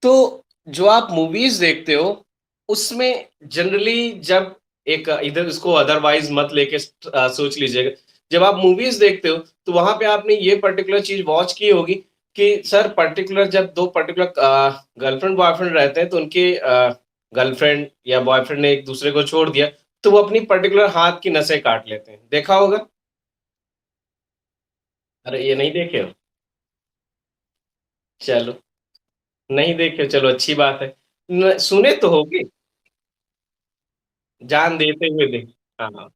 तो जो आप मूवीज देखते हो उसमें जनरली जब एक इधर इसको अदरवाइज मत लेके सोच लीजिएगा। जब आप मूवीज देखते हो तो वहां पे आपने ये पर्टिकुलर चीज वॉच की होगी कि सर पर्टिकुलर जब दो पर्टिकुलर गर्लफ्रेंड बॉयफ्रेंड रहते हैं तो उनके गर्लफ्रेंड या बॉयफ्रेंड ने एक दूसरे को छोड़ दिया तो वो अपनी पर्टिकुलर हाथ की नसें काट लेते हैं, देखा होगा। अरे ये नहीं देखे हो? चलो, नहीं देखे हो, चलो अच्छी बात है। सुने तो होगी। जान देते हुए देख। हाँ,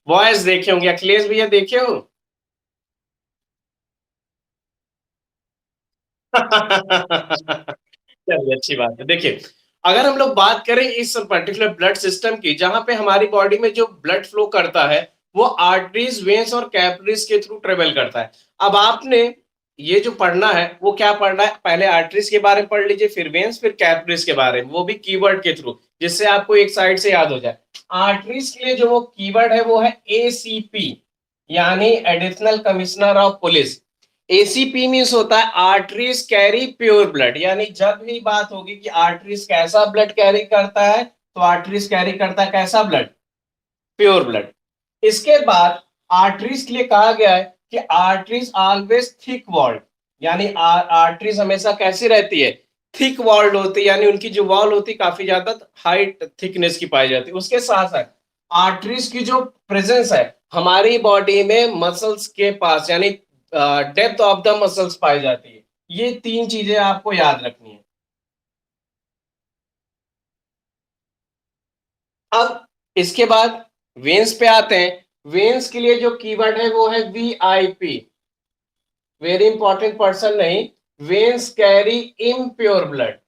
बॉयज देखे होंगे, अखिलेश भैया देखे हो? चलिए अच्छी बात है। देखिए, अगर हम लोग बात करें इस पर्टिकुलर ब्लड सिस्टम की जहां पे हमारी बॉडी में जो ब्लड फ्लो करता है वो आर्टरीज, वेन्स और कैपिलरीज के थ्रू ट्रेवल करता है। अब आपने ये जो पढ़ना है वो क्या पढ़ना है, पहले आर्टरीज के बारे में पढ़ लीजिए, फिर वेन्स, फिर कैपिलरीज के बारे में, वो भी कीवर्ड के थ्रू, जिससे आपको एक साइड से याद हो जाए। आर्टरीज के लिए जो वो कीवर्ड है वो है एसीपी, यानी additional commissioner of police. ACP means होता है आर्टरीज कैरी प्योर ब्लड, यानी जब भी बात होगी कि आर्टरीज कैसा ब्लड कैरी करता है तो आर्टरीज कैरी करता है कैसा ब्लड, प्योर ब्लड। इसके बाद आर्टरीज के लिए कहा गया है कि आर्टरीज ऑलवेज थिक वॉल्ड, यानी आर्टरीज हमेशा कैसी रहती है, थिक वॉल्ड होती है, यानी उनकी जो वॉल होती है काफी ज्यादा हाइट थिकनेस की पाई जाती है। उसके साथ साथ आर्टरीज की जो प्रेजेंस है हमारी बॉडी में मसल्स के पास, यानी डेप्थ ऑफ द मसल्स पाई जाती है। ये तीन चीजें आपको याद रखनी है। अब इसके बाद वेन्स पे आते हैं। वेन्स के लिए जो कीवर्ड है वो है वीआईपी, वेरी इंपॉर्टेंट पर्सन नहीं। वेन्स कैरी इम्प्योर ब्लड,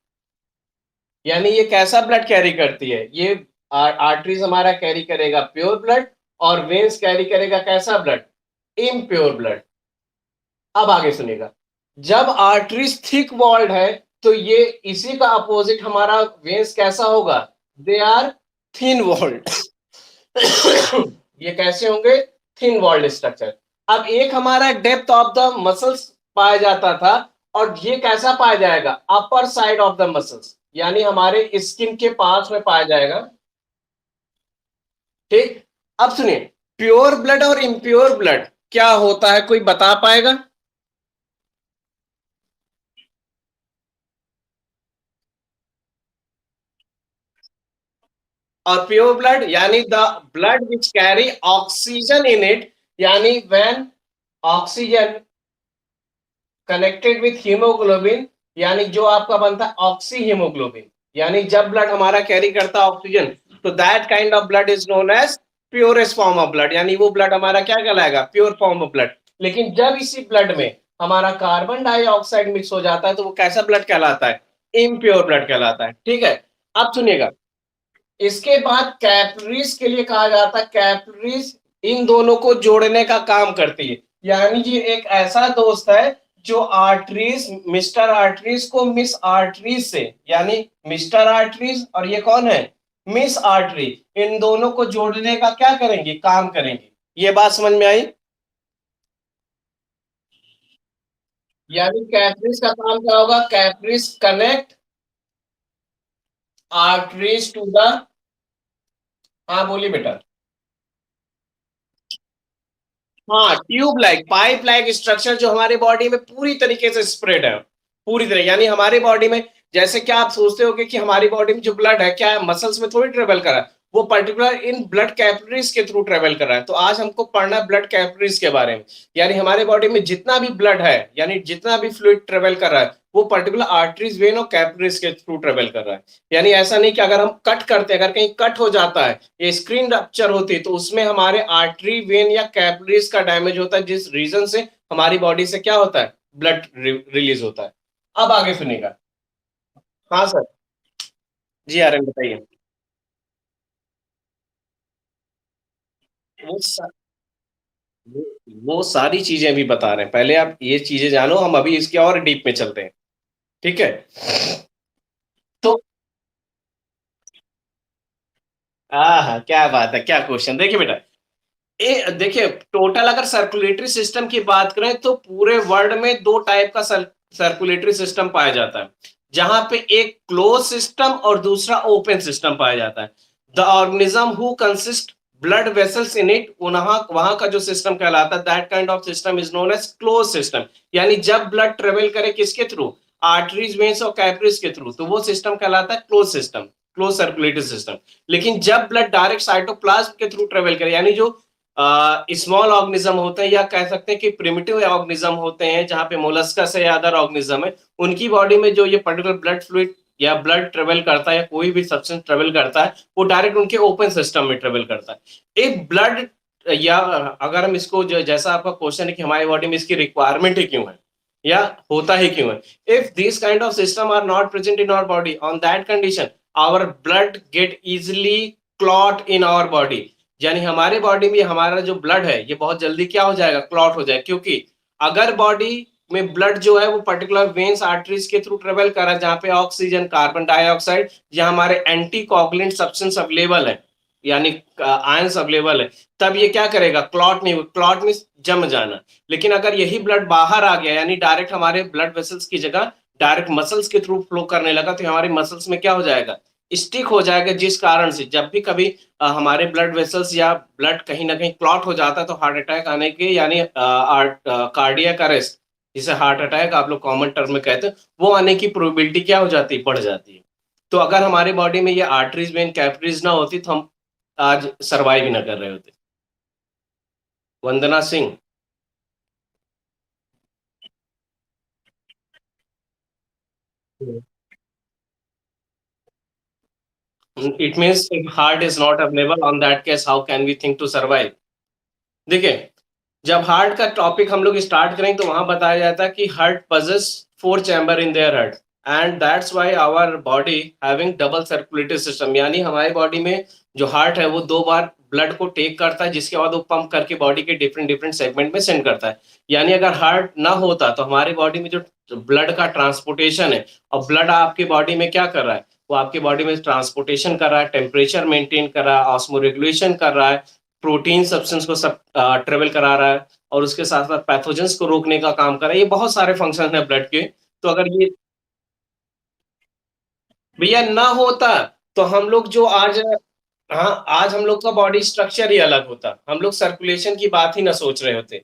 यानी ये कैसा ब्लड कैरी करती है, ये आर्टरीज हमारा कैरी करेगा प्योर ब्लड और वेन्स कैरी करेगा कैसा ब्लड, इम्प्योर ब्लड। अब आगे सुनिएगा, जब आर्टरीज थिक वॉल्ड है तो ये इसी का अपोजिट हमारा वेन्स कैसा होगा, दे आर थिन वॉल्ड। ये कैसे होंगे, थिन वॉल्ड स्ट्रक्चर। अब एक हमारा डेप्थ ऑफ द मसल्स पाया जाता था और ये कैसा पाया जाएगा, upper side of the muscles, यानी हमारे स्किन के पास में पाया जाएगा। ठीक। अब सुनिए, प्योर ब्लड और इम्प्योर ब्लड क्या होता है, कोई बता पाएगा? और प्योर ब्लड यानी the blood which carry oxygen in it, यानी when oxygen connected with haemoglobin, यानी जो आपका बनता है ऑक्सी हीमोग्लोबिन, यानी जब ब्लड हमारा कैरी करता है ऑक्सीजन तो that kind of blood is known as purest form of blood, यानी वो ब्लड हमारा क्या कहलाएगा, प्योर फॉर्म ऑफ ब्लड। लेकिन जब इसी ब्लड में हमारा कार्बन डाइऑक्साइड मिक्स हो जाता है तो वो कैसा ब्लड कहलाता है, इम्प्योर ब्लड कहलाता है। ठीक है। अब सुनिएगा, इसके बाद कैपिलरीज के लिए कहा जाता है, कैपिलरीज इन दोनों को जोड़ने का काम करती है, यानी ये एक ऐसा दोस्त है जो आर्टरीज, मिस्टर आर्टरीज को मिस आर्टरीज से, यानी मिस्टर आर्टरीज और ये कौन है, मिस आर्टरी, इन दोनों को जोड़ने का क्या करेंगे, काम करेंगे। ये बात समझ में आई? यानी कैपिलरीज का काम क्या होगा, capillaries connect arteries to the, हाँ बोलिए बेटा। हाँ, tube like, pipe like structure जो हमारी बॉडी में पूरी तरीके से स्प्रेड है, पूरी तरह, यानी हमारी बॉडी में, जैसे क्या आप सोचते हो कि हमारी बॉडी में जो ब्लड है क्या मसल्स में थोड़ी ट्रेवल कर रहा है, वो पर्टिकुलर इन ब्लड कैपिलरीज के थ्रू ट्रेवल कर रहा है। तो आज हमको पढ़ना है ब्लड कैपिलरीज के बारे में, यानी हमारे बॉडी में जितना भी ब्लड है, यानी जितना भी फ्लूइड ट्रेवल कर रहा है वो पर्टिकुलर आर्टरीज, वेन और कैपिलरीज के थ्रू ट्रेवल कर रहा है। यानी ऐसा नहीं कि अगर हम कट करते हैं, अगर कहीं कट हो जाता है, ये स्क्रीन रप्चर होती है तो उसमें हमारे आर्टरी, वेन या कैपिलरीज का डैमेज होता है, जिस रीजन से हमारी बॉडी से क्या होता है, ब्लड रिलीज होता है। अब आगे सुनिएगा। हाँ सर। जी आर्यन बताइए। वो सा, वो सारी चीजें अभी बता रहे हैं, पहले आप ये चीजें जानो, हम अभी इसके और डीप में चलते हैं। ठीक है। तो क्या बात है, क्या क्वेश्चन, देखिए बेटा, देखिए टोटल अगर सर्कुलेटरी सिस्टम की बात करें तो पूरे वर्ल्ड में दो टाइप का सर्कुलेटरी सिस्टम पाया जाता है। जहां पे एक क्लोज सिस्टम और दूसरा ओपन सिस्टम पाया जाता है। The organism who consist blood vessels in it, वहां वहां का जो सिस्टम कहलाता है, that kind of system is known as close system. यानी जब ब्लड ट्रेवल करे किसके थ्रू, आर्टरीज, वेन्स और कैपिलरीज के थ्रू, तो वो सिस्टम कहलाता है close system, close circulatory system. लेकिन जब ब्लड डायरेक्ट साइटोप्लाज्म के थ्रू ट्रेवल करे, यानी जो स्मॉल ऑर्गेनिज्म होते हैं, या कह सकते हैं कि प्रिमिटिव ऑर्गेनिज्म होते हैं, जहां पे मोलस्कस है या अदर ऑर्गेनिज्म है, उनकी बॉडी में जो ये पर्टिकुलर ब्लड फ्लूइड या ब्लड ट्रेवल करता है, या कोई भी सब्सटेंस ट्रेवल करता है, वो डायरेक्ट उनके ओपन सिस्टम में ट्रेवल करता है। एक ब्लड, या अगर हम इसको जैसा आपका क्वेश्चन है कि हमारी बॉडी में इसकी रिक्वायरमेंट ही क्यों है या होता ही क्यों है, if this kind of system are not present in our body, on that condition our blood get easily clot in our body. यानी हमारे बॉडी में हमारा जो ब्लड है ये बहुत जल्दी क्या हो जाएगा, क्लॉट हो जाएगा। क्योंकि अगर बॉडी में ब्लड जो है वो पर्टिकुलर वेन्स आर्टरीज के थ्रू ट्रेवल कर रहा है, जहां पे ऑक्सीजन, कार्बन डाइऑक्साइड या हमारे एंटी कोगुलेंट सब्सटेंस अवेलेबल है, यानी आयंस अवेलेबल है, तब ये क्या करेगा, क्लॉट नहीं, क्लॉट में जम जाना। लेकिन अगर यही ब्लड बाहर आ गया, यानी डायरेक्ट हमारे ब्लड वेसल्स की जगह डायरेक्ट मसल्स के थ्रू फ्लो करने लगा, तो हमारे मसल्स में क्या हो जाएगा, स्टिक हो जाएगा। जिस कारण से जब भी कभी हमारे ब्लड वेसल्स या ब्लड कहीं ना कहीं क्लॉट हो जाता है, तो हार्ट अटैक आने के, यानी कार्डियक अरेस्ट, जिसे हार्ट अटैक आप लोग कॉमन टर्म में कहते हैं, वो आने की प्रोबेबिलिटी क्या हो जाती है, बढ़ जाती है। तो अगर हमारे बॉडी में ये आर्टरीज, वेन, कैपिलरीज ना होती, तो हम आज सरवाइव ही ना कर रहे होते। Vandana Singh. It means if heart is not available, on that case how can we think to survive. देखिए, जब हार्ट का टॉपिक हम लोग स्टार्ट करेंगे, तो वहां बताया जाता है कि heart possess 4 chamber in their heart, and that's why our body having double circulatory system. यानी हमारी बॉडी में जो हार्ट है वो 2 बार ब्लड को टेक करता है, जिसके बाद वो पंप करके बॉडी के डिफरेंट डिफरेंट सेगमेंट में सेंड करता है। यानी अगर हार्ट ना होता, तो हमारी बॉडी में जो ब्लड का ट्रांसपोर्टेशन है, और ब्लड आपकी बॉडी में क्या कर रहा है, वो आपकी बॉडी में ट्रांसपोर्टेशन कर रहा है, टेम्परेचर मेंटेन कर रहा है, ऑस्मो रेगुलेशन कर रहा है, प्रोटीन सब्सटेंस को सब ट्रेवल करा रहा है, और उसके साथ साथ पैथोजेंस को रोकने का काम कर रहा है। ये बहुत सारे फंक्शन है ब्लड के। तो अगर ये भैया ना होता, तो हम लोग जो आज, हाँ, आज हम लोग का बॉडी स्ट्रक्चर ही अलग होता, हम लोग सर्कुलेशन की बात ही ना सोच रहे होते,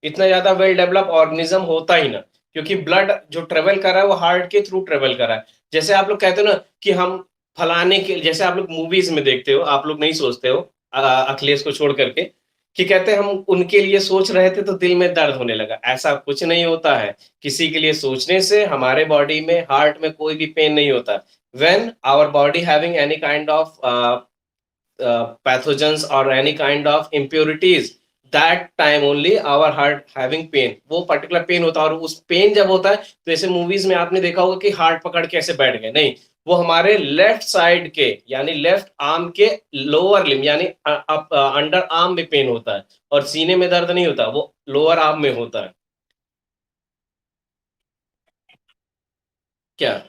इतना ज्यादा वेल डेवलप ऑर्गेनिज्म होता ही ना। क्योंकि ब्लड जो ट्रेवल कर रहा है वो हार्ट के थ्रू ट्रेवल कर रहा है। जैसे आप लोग कहते हो ना कि हम फलाने के, जैसे आप लोग मूवीज में देखते हो, आप लोग नहीं सोचते हो, अखिलेश को छोड़ करके, कि कहते हैं हम उनके लिए सोच रहे थे तो दिल में दर्द होने लगा। ऐसा कुछ नहीं होता है। किसी के लिए सोचने से हमारे बॉडी में, हार्ट में कोई भी पेन नहीं होता। When our body having any kind of pathogens or any kind of impurities, that time only our heart having pain, वो पर्टिकुलर पेन होता है। और उस पेन जब होता है, तो ऐसे मूवीज में आपने देखा होगा कि हार्ट पकड़ के ऐसे बैठ गए, नहीं, वो हमारे लेफ्ट साइड के, यानी लेफ्ट आर्म के लोअर लिम, यानी अंडर आर्म में पेन होता है, और सीने में दर्द नहीं होता, वो लोअर आर्म में होता है। क्या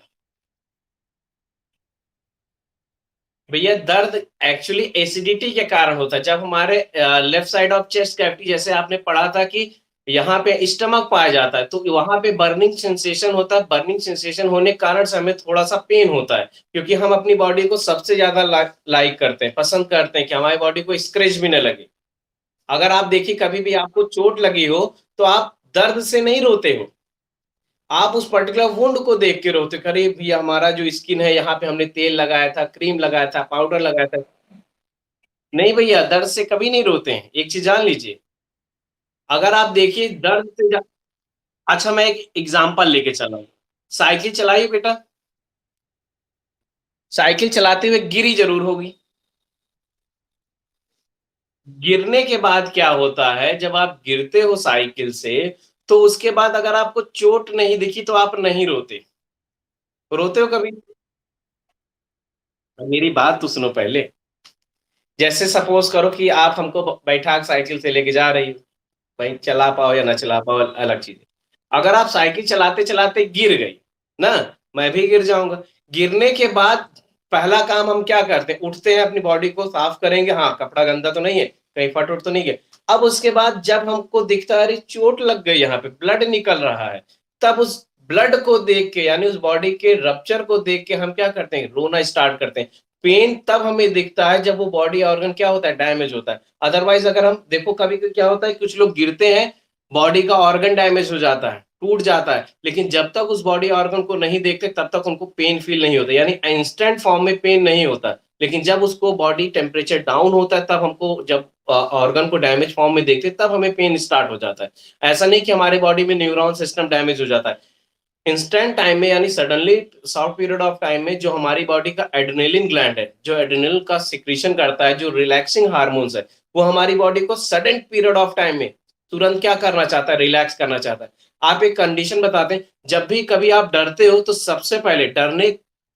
भैया, दर्द एक्चुअली एसिडिटी के कारण होता है। जब हमारे left side of chest cavity, जैसे आपने पढ़ा था कि यहाँ पे स्टमक पाया जाता है, तो वहां पे बर्निंग सेंसेशन होता है। बर्निंग सेंसेशन होने के कारण से हमें थोड़ा सा पेन होता है, क्योंकि हम अपनी बॉडी को सबसे ज्यादा लाइक करते हैं, पसंद करते हैं कि हमारी बॉडी को स्क्रैच भी न लगे। अगर आप देखिए, कभी भी आपको चोट लगी हो, तो आप दर्द से नहीं रोते हो, आप उस पर्टिकुलर वुंड को देख के रोते, अरे भैया हमारा जो स्किन है, यहाँ पे हमने तेल लगाया था, क्रीम लगाया था, पाउडर लगाया था। नहीं भैया, दर्द से कभी नहीं रोते हैं, एक चीज जान लीजिए। अगर आप देखिए दर्द से अच्छा, मैं एक एग्जांपल लेके चला हूँ। साइकिल चलाई बेटा, साइकिल चलाते हुए गिरी जरूर होगी। गिरने के बाद क्या होता है, जब आप गिरते हो साइकिल से, तो उसके बाद अगर आपको चोट नहीं दिखी, तो आप नहीं रोते। रोते हो कभी? मेरी बात तो सुनो पहले। जैसे सपोज करो कि आप हमको बैठा के साइकिल से लेके जा रही हो, भाई चला पाओ या ना चला पाओ अलग चीज है। अगर आप साइकिल चलाते चलाते गिर गई ना, मैं भी गिर जाऊंगा। गिरने के बाद पहला काम हम क्या करते हैं, उठते हैं, अपनी बॉडी को साफ करेंगे, हाँ कपड़ा गंदा तो नहीं है, कहीं फट उट तो नहीं है। अब उसके बाद जब हमको दिखता है अरे चोट लग गई, यहाँ पे ब्लड निकल रहा है, तब उस ब्लड को देख के यानी उस बॉडी के रप्चर को देख के हम क्या करते हैं, रोना स्टार्ट करते हैं। पेन तब हमें दिखता है जब वो बॉडी ऑर्गन क्या होता है, डैमेज होता है। अदरवाइज अगर हम देखो कभी क्या होता है, कुछ लोग गिरते हैं, बॉडी का ऑर्गन डैमेज हो जाता है, टूट जाता है, लेकिन जब तक उस बॉडी ऑर्गन को नहीं देखते तब तक उनको पेन फील नहीं होता, यानी इंस्टेंट फॉर्म में पेन नहीं होता। लेकिन जब उसको बॉडी टेम्परेचर डाउन होता है तब हमको, जब ऑर्गन को डैमेज फॉर्म में देखते तब हमें पेन स्टार्ट हो जाता है। ऐसा नहीं कि हमारे बॉडी में न्यूरॉन सिस्टम डैमेज हो जाता है, इंस्टेंट टाइम में यानी suddenly short period of time में जो हमारी बॉडी का एड्रेनलिन ग्लैंड है, जो एड्रेनल का सिक्रीशन करता है, जो रिलैक्सिंग हार्मोन्स है, वो हमारी बॉडी को सडन पीरियड ऑफ टाइम में तुरंत क्या करना चाहता है, रिलैक्स करना चाहता है। आप एक कंडीशन बताते हैं, जब भी कभी आप डरते हो तो सबसे पहले डरने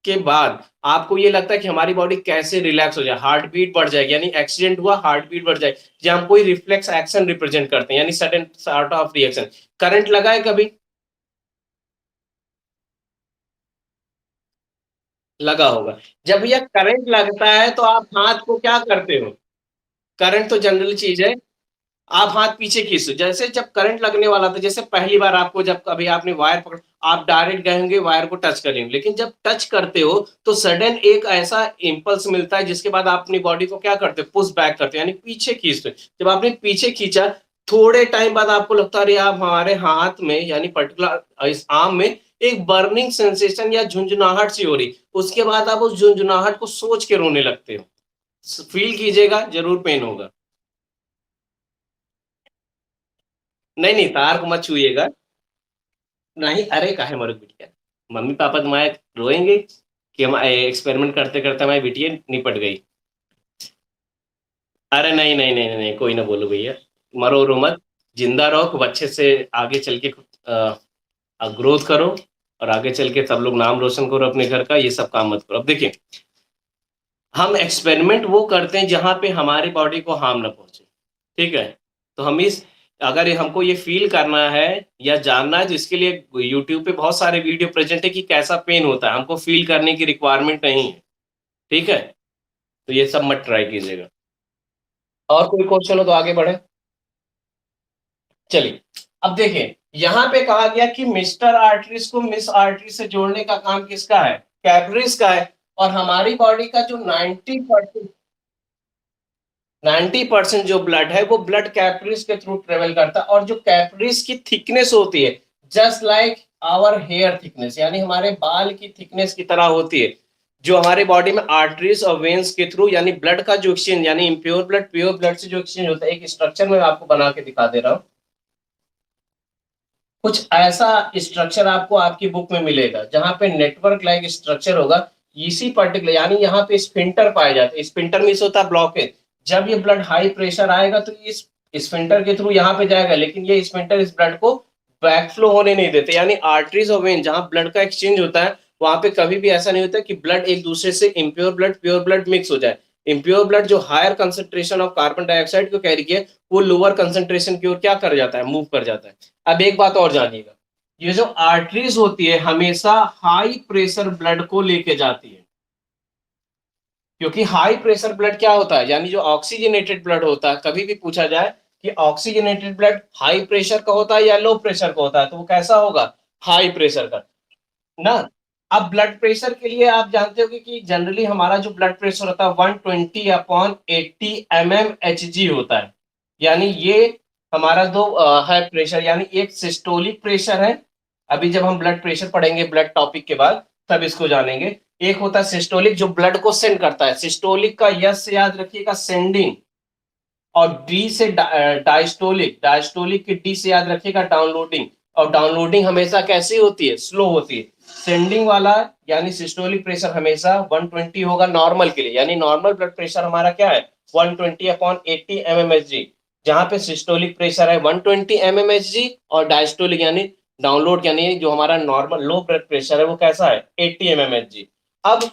के बाद आपको ये लगता है कि हमारी बॉडी कैसे रिलैक्स हो जाए, हार्ट बीट बढ़ जाएगी, यानी एक्सीडेंट हुआ हार्ट बीट बढ़ जाएगी, जब हम कोई रिफ्लेक्स एक्शन रिप्रेजेंट करते हैं, यानी sudden sort of reaction. Current लगा है कभी? लगा होगा। जब यह करंट लगता है तो आप हाथ को क्या करते हो? करंट तो जनरल चीज है, आप हाथ पीछे खींचते हो। जैसे जब करंट लगने वाला था, जैसे पहली बार आपको, जब कभी आपने वायर पकड़, आप डायरेक्ट गए होंगे वायर को टच करेंगे, लेकिन जब टच करते हो तो सडन एक ऐसा इम्पल्स मिलता है जिसके बाद आप अपनी बॉडी को क्या करते हो, पुश बैक करते हो, यानी पीछे खींचते हो। जब आपने पीछे खींचा, थोड़े टाइम बाद आपको लगता है अरे आप हमारे हाथ में यानी पर्टिकुलर इस आर्म में एक बर्निंग सेंसेशन या झुंझुनाहट सी हो रही, उसके बाद आप उस झुंझुनाहट को सोच के रोने लगते हो। फील कीजिएगा, जरूर पेन होगा। नहीं नहीं, तार को मत छूइएगा। नहीं, अरे काहे मरो बिटिया, मम्मी पापा तुम्हारे रोएंगे कि हम एक्सपेरिमेंट करते करते हमारी बिटिया निपट गई। अरे नहीं नहीं नहीं नहीं, कोई ना बोलो भैया, मरो रो मत, जिंदा रहो, खूब अच्छे से आगे चल के ग्रोथ करो, और आगे चल के सब लोग नाम रोशन करो अपने घर का, ये सब काम मत करो। अब देखिए, हम एक्सपेरिमेंट वो करते हैं जहां पे हमारी बॉडी को हार्म ना पहुंचे, ठीक है? तो हम इस, अगर ये हमको ये फील करना है या जानना है, जिसके लिए यूट्यूब पे बहुत सारे वीडियो प्रेजेंट है कि कैसा पेन होता है, हमको फील करने की रिक्वायरमेंट नहीं है, ठीक है? तो ये सब मत ट्राई कीजिएगा। और कोई क्वेश्चन हो तो आगे बढ़े। चलिए, अब देखिए, यहाँ पे कहा गया कि मिस्टर आर्टरीज को मिस आर्टरी से जोड़ने का काम किसका है, कैपिलरीज का है। और हमारी बॉडी का जो 90% जो ब्लड है वो ब्लड कैपिलरीज के थ्रू ट्रेवल करता है, और जो कैपिलरीज की थिकनेस होती है just like our hair thickness, यानी हमारे बाल की थिकनेस की तरह होती है, जो हमारे बॉडी में आर्टरीज और वेन्स के थ्रू, यानी ब्लड का जो एक्सचेंज, यानी इम्प्योर ब्लड प्योर ब्लड से जो एक्सचेंज होता है, एक स्ट्रक्चर में आपको बना के दिखा दे रहा हूँ। कुछ ऐसा स्ट्रक्चर आपको आपकी बुक में मिलेगा जहां पे नेटवर्क लाइक स्ट्रक्चर होगा, इसी पर्टिकुलर, यानी यहाँ पे स्फिंक्टर पाए जाते हैं। स्फिंक्टर मींस होता है ब्लॉकेज। जब ये ब्लड हाई प्रेशर आएगा तो इस स्फिंक्टर के थ्रू यहाँ पे जाएगा, लेकिन ये स्फिंक्टर इस ब्लड को बैकफ्लो होने नहीं देते, यानी आर्टरीज और वेन जहां ब्लड का एक्सचेंज होता है वहां पे कभी भी ऐसा नहीं होता कि ब्लड एक दूसरे से impure blood pure blood mix हो जाए। इम्प्योर ब्लड जो higher concentration of carbon dioxide को कैरी किए, वो लोअर कंसेंट्रेशन की ओर क्या कर जाता है, मूव कर जाता है। अब एक बात और जानिएगा, ये जो आर्टरीज होती है हमेशा हाई प्रेशर ब्लड को लेके जाती है, क्योंकि हाई प्रेशर ब्लड क्या होता है, यानी जो ऑक्सीजनेटेड ब्लड होता है, कभी भी पूछा जाए कि ऑक्सीजनेटेड ब्लड हाई प्रेशर का होता है या लो प्रेशर का होता है, तो वो कैसा होगा, हाई प्रेशर का ना। अब ब्लड प्रेशर के लिए आप जानते हो कि जनरली हमारा जो ब्लड प्रेशर होता है 120/80 mm होता है, यानी ये हमारा दो है प्रेशर, यानी एक सिस्टोलिक प्रेशर है। अभी जब हम ब्लड प्रेशर पढ़ेंगे ब्लड टॉपिक के बाद तब इसको जानेंगे। एक होता है सिस्टोलिक जो ब्लड को सेंड करता है, सिस्टोलिक का यस से याद रखिएगा सेंडिंग, और डी से डायस्टोलिक, डायस्टोलिक के डी से याद रखिएगा डाउनलोडिंग। और डाउनलोडिंग हमेशा कैसी होती है, स्लो होती है। सेंडिंग वाला यानी सिस्टोलिक प्रेशर हमेशा 120 होगा नॉर्मल के लिए, यानी नॉर्मल ब्लड प्रेशर हमारा क्या है 120/80 mmHg, जहां पे सिस्टोलिक प्रेशर है 120 mmHg, और डायस्टोलिक यानी डाउनलोड यानी जो हमारा नॉर्मल लो ब्लड प्रेशर है वो कैसा है 80 mmHg। अब